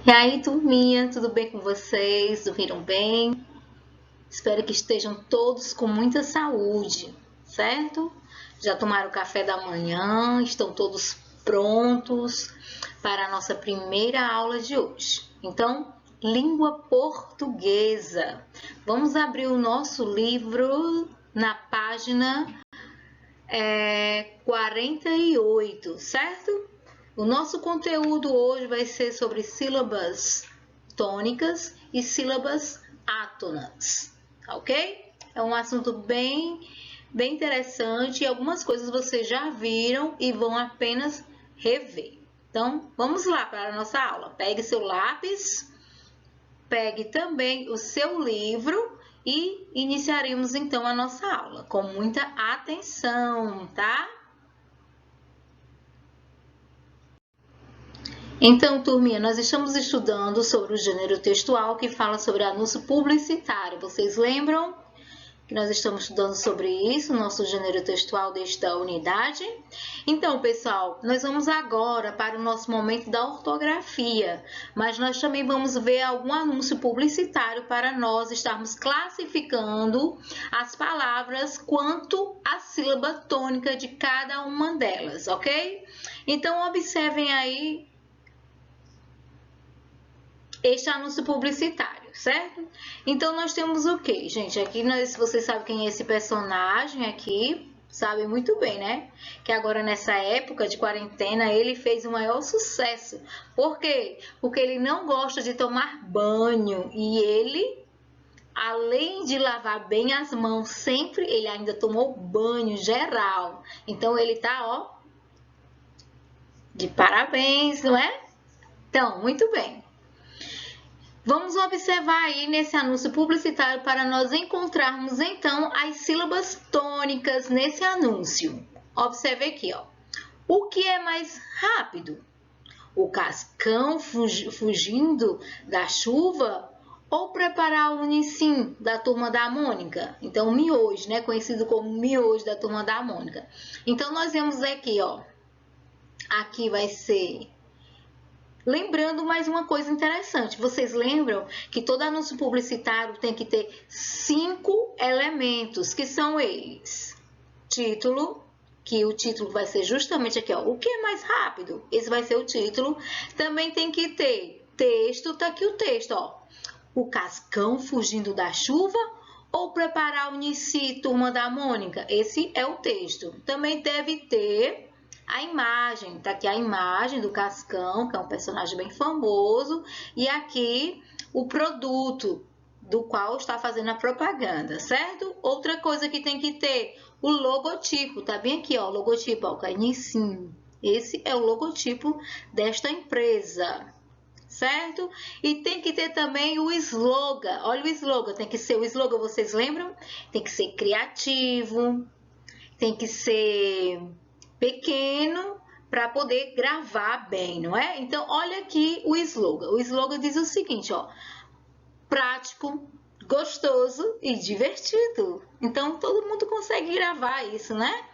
E aí, turminha, tudo bem com vocês? Dormiram bem? Espero que estejam todos com muita saúde, certo? Já tomaram o café da manhã? Estão todos prontos para a nossa primeira aula de hoje? Então, língua portuguesa. Vamos abrir o nosso livro na página 48, certo? O nosso conteúdo hoje vai ser sobre sílabas tônicas e sílabas átonas, ok? É um assunto bem interessante e algumas coisas vocês já viram e vão apenas rever. Então, vamos lá para a nossa aula. Pegue seu lápis, pegue também o seu livro e iniciaremos então a nossa aula com muita atenção, tá? Então, turminha, nós estamos estudando sobre o gênero textual que fala sobre anúncio publicitário. Vocês lembram que nós estamos estudando sobre isso, nosso gênero textual desta unidade? Então, pessoal, nós vamos agora para o nosso momento da ortografia, mas nós também vamos ver algum anúncio publicitário para nós estarmos classificando as palavras quanto à sílaba tônica de cada uma delas, ok? Então, observem aí este anúncio publicitário, certo? Então, nós temos o quê, gente? Aqui, vocês sabem quem é esse personagem aqui, sabem muito bem, né? Que agora, nessa época de quarentena, ele fez o maior sucesso. Por quê? Porque ele não gosta de tomar banho e ele, além de lavar bem as mãos sempre, ele ainda tomou banho geral. Então, ele tá, ó, de parabéns, não é? Então, muito bem. Vamos observar aí nesse anúncio publicitário para nós encontrarmos então as sílabas tônicas nesse anúncio. Observe aqui, ó. O que é mais rápido? O Cascão fugindo da chuva ou preparar o Unicim da Turma da Mônica? Então, o miojo, né? Conhecido como miojo da Turma da Mônica. Então, nós vemos aqui, ó. Aqui vai ser... Lembrando mais uma coisa interessante, vocês lembram que todo anúncio publicitário tem que ter 5 elementos, que são eles. Título, que o título vai ser justamente aqui, ó, o que é mais rápido? Esse vai ser o título. Também tem que ter texto, tá aqui o texto, ó. O Cascão fugindo da chuva ou preparar o Nici, Turma da Mônica? Esse é o texto. Também deve ter a imagem, tá aqui a imagem do Cascão, que é um personagem bem famoso, e aqui o produto do qual está fazendo a propaganda, certo? Outra coisa que tem que ter, o logotipo, tá bem aqui, ó, o logotipo, ó, o Canicinho. Esse é o logotipo desta empresa, certo? E tem que ter também o slogan, olha o slogan, tem que ser o slogan, vocês lembram? Tem que ser criativo, tem que ser pequeno para poder gravar bem, não é? Então, olha aqui o slogan. O slogan diz o seguinte, ó. Prático, gostoso e divertido. Então, todo mundo consegue gravar isso, né?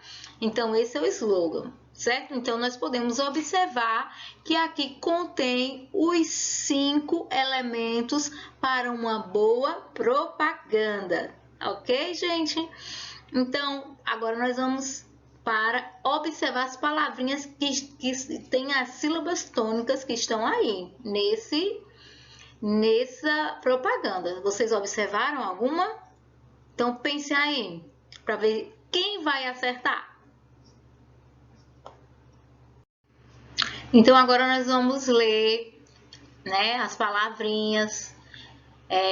Então, esse é o slogan, certo? Então, nós podemos observar que aqui contém os 5 elementos para uma boa propaganda. Ok, gente? Então, agora nós vamos para observar as palavrinhas que têm as sílabas tônicas que estão aí nessa propaganda. Vocês observaram alguma? Então pense aí para ver quem vai acertar. Então agora nós vamos ler, né, as palavrinhas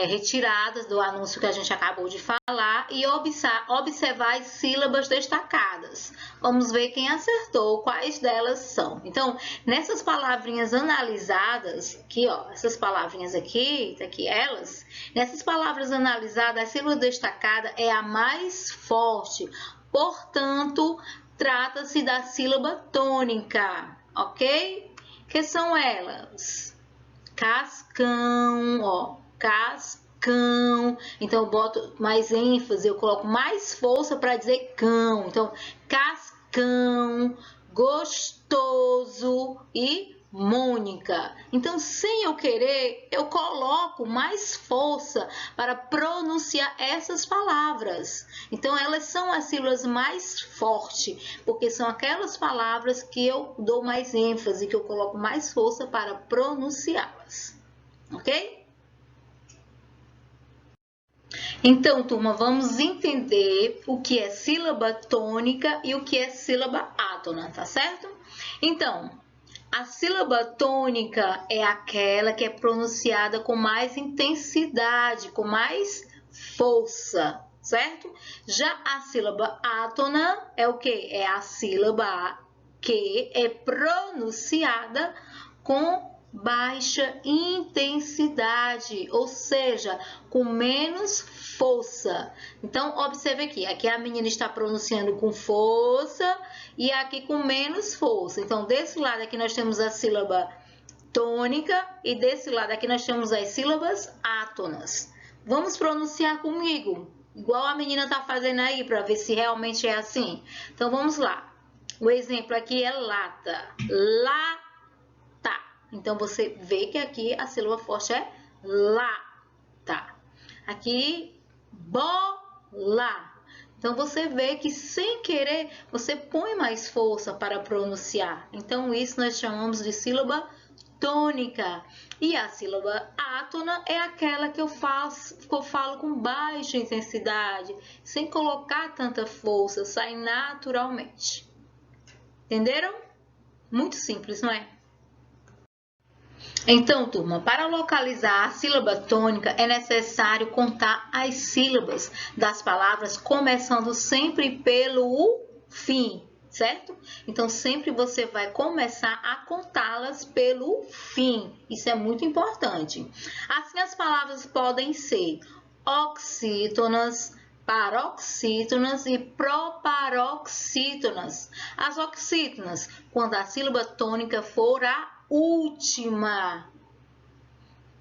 retiradas do anúncio que a gente acabou de falar e observar as sílabas destacadas. Vamos ver quem acertou, quais delas são. Então, nessas palavrinhas analisadas, aqui ó, essas palavrinhas aqui, tá aqui elas, nessas palavras analisadas, a sílaba destacada é a mais forte, portanto, trata-se da sílaba tônica, ok? Que são elas? Cascão, ó. Cascão. Então, eu boto mais ênfase, eu coloco mais força para dizer cão. Então, cascão, gostoso e mônica. Então, sem eu querer, eu coloco mais força para pronunciar essas palavras. Então, elas são as sílabas mais fortes, porque são aquelas palavras que eu dou mais ênfase, que eu coloco mais força para pronunciá-las. Ok? Então, turma, vamos entender o que é sílaba tônica e o que é sílaba átona, tá certo? Então, a sílaba tônica é aquela que é pronunciada com mais intensidade, com mais força, certo? Já a sílaba átona é o quê? É a sílaba que é pronunciada com baixa intensidade, ou seja, com menos força. Então, observe aqui a menina está pronunciando com força e aqui com menos força. Então, desse lado aqui nós temos a sílaba tônica e desse lado aqui nós temos as sílabas átonas. Vamos pronunciar comigo, igual a menina está fazendo aí, para ver se realmente é assim. Então, vamos lá. O exemplo aqui é lata. Lata. Então, você vê que aqui a sílaba forte é lata. Aqui, bola. Então, você vê que sem querer, você põe mais força para pronunciar. Então, isso nós chamamos de sílaba tônica. E a sílaba átona é aquela que eu falo com baixa intensidade, sem colocar tanta força, sai naturalmente. Entenderam? Muito simples, não é? Então, turma, para localizar a sílaba tônica é necessário contar as sílabas das palavras começando sempre pelo fim, certo? Então, sempre você vai começar a contá-las pelo fim. Isso é muito importante. Assim, as palavras podem ser oxítonas, paroxítonas e proparoxítonas. As oxítonas, quando a sílaba tônica for a última.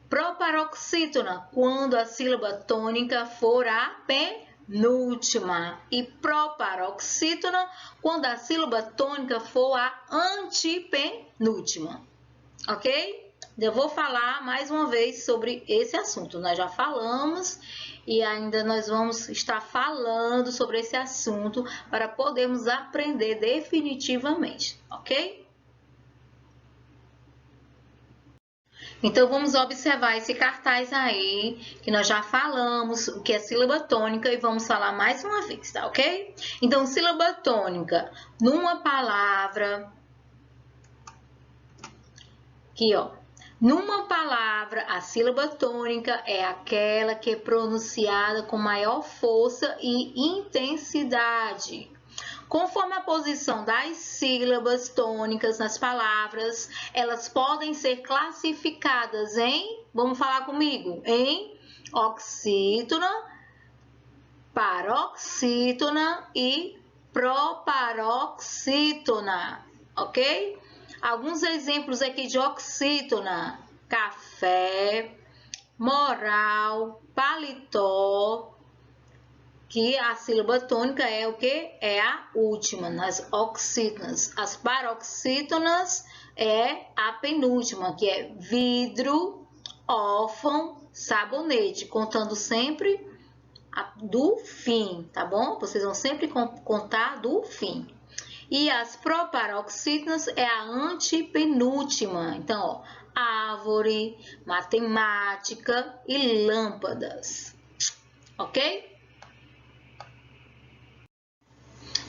Proparoxítona, quando a sílaba tônica for a penúltima. E proparoxítona, quando a sílaba tônica for a antepenúltima. Ok? Eu vou falar mais uma vez sobre esse assunto. Nós já falamos e ainda nós vamos estar falando sobre esse assunto para podermos aprender definitivamente, ok? Então, vamos observar esse cartaz aí, que nós já falamos o que é sílaba tônica e vamos falar mais uma vez, tá ok? Então, sílaba tônica, numa palavra, aqui ó, numa palavra, a sílaba tônica é aquela que é pronunciada com maior força e intensidade. Conforme a posição das sílabas tônicas nas palavras, elas podem ser classificadas em, vamos falar comigo, em oxítona, paroxítona e proparoxítona, ok? Alguns exemplos aqui de oxítona: café, moral, paletó, que a sílaba tônica é o que? É a última, nas oxítonas. As paroxítonas é a penúltima, que é vidro, órfão, sabonete, contando sempre do fim, tá bom? Vocês vão sempre contar do fim. E as proparoxítonas é a antepenúltima. Então, ó, árvore, matemática e lâmpadas. Ok?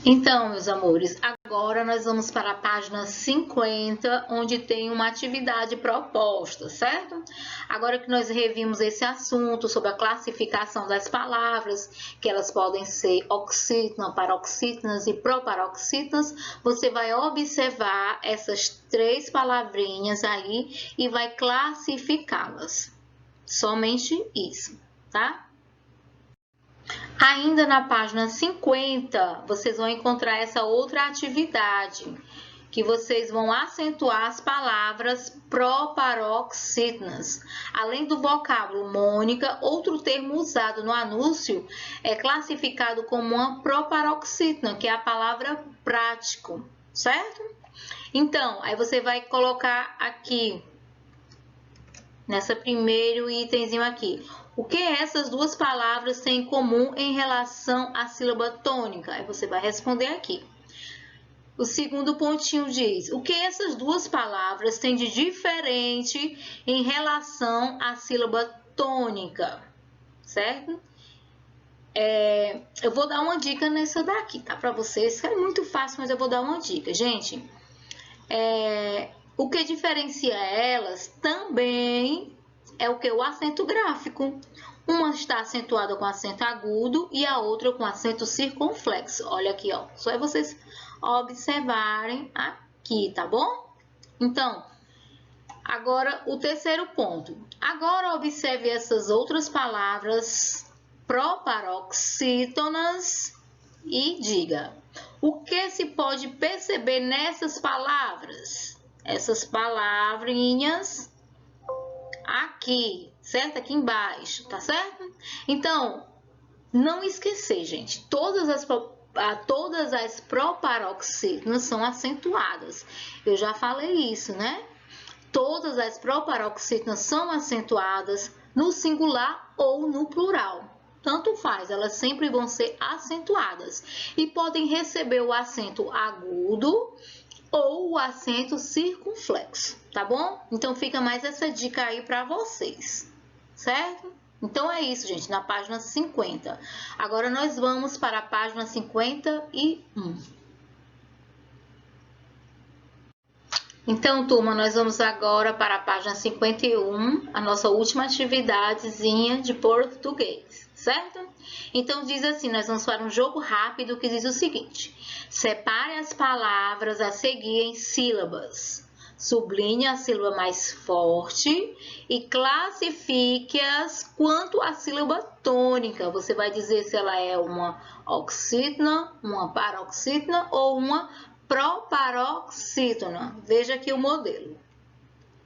Então, meus amores, agora nós vamos para a página 50, onde tem uma atividade proposta, certo? Agora que nós revimos esse assunto sobre a classificação das palavras, que elas podem ser oxítonas, paroxítonas e proparoxítonas, você vai observar essas 3 palavrinhas aí e vai classificá-las. Somente isso, tá? Ainda na página 50, vocês vão encontrar essa outra atividade, que vocês vão acentuar as palavras proparoxítonas. Além do vocábulo mônica, outro termo usado no anúncio é classificado como uma proparoxítona, que é a palavra prático, certo? Então, aí você vai colocar aqui, nessa primeiro itemzinho aqui. O que essas duas palavras têm em comum em relação à sílaba tônica? Aí você vai responder aqui. O segundo pontinho diz, o que essas duas palavras têm de diferente em relação à sílaba tônica, certo? Eu vou dar uma dica nessa daqui, tá? Para vocês, que é muito fácil, mas eu vou dar uma dica. Gente, o que diferencia elas também é o que? O acento gráfico. Uma está acentuada com acento agudo e a outra com acento circunflexo. Olha aqui, ó. Só é vocês observarem aqui, tá bom? Então, agora o terceiro ponto. Agora observe essas outras palavras proparoxítonas e diga, o que se pode perceber nessas palavras? Essas palavrinhas aqui, certo? Aqui embaixo, tá certo? Então, não esquecer, gente, todas as proparoxítonas são acentuadas. Eu já falei isso, né? Todas as proparoxítonas são acentuadas no singular ou no plural. Tanto faz, elas sempre vão ser acentuadas e podem receber o acento agudo ou o acento circunflexo, tá bom? Então fica mais essa dica aí para vocês, certo? Então é isso, gente, na página 50. Agora nós vamos para a página 51. Então, turma, nós vamos agora para a página 51, a nossa última atividadezinha de português, certo? Então, diz assim, nós vamos para um jogo rápido que diz o seguinte. Separe as palavras a seguir em sílabas. Sublinhe a sílaba mais forte e classifique-as quanto à sílaba tônica. Você vai dizer se ela é uma oxítona, uma paroxítona ou uma proparoxítona. Veja aqui o modelo.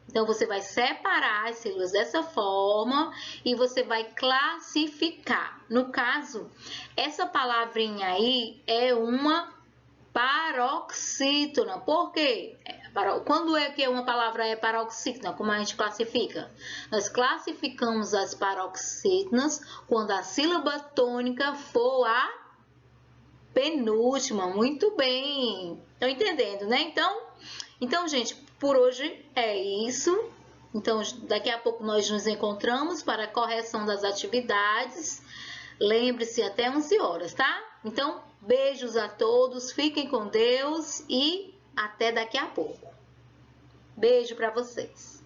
Então, você vai separar as sílabas dessa forma e você vai classificar. No caso, essa palavrinha aí é uma paroxítona. Por quê? Quando é que uma palavra é paroxítona? Como a gente classifica? Nós classificamos as paroxítonas quando a sílaba tônica for a penúltima. Muito bem. Estão entendendo, né? Então, gente, por hoje é isso. Então, daqui a pouco nós nos encontramos para a correção das atividades. Lembre-se, até 11 horas, tá? Então, beijos a todos, fiquem com Deus e até daqui a pouco. Beijo para vocês.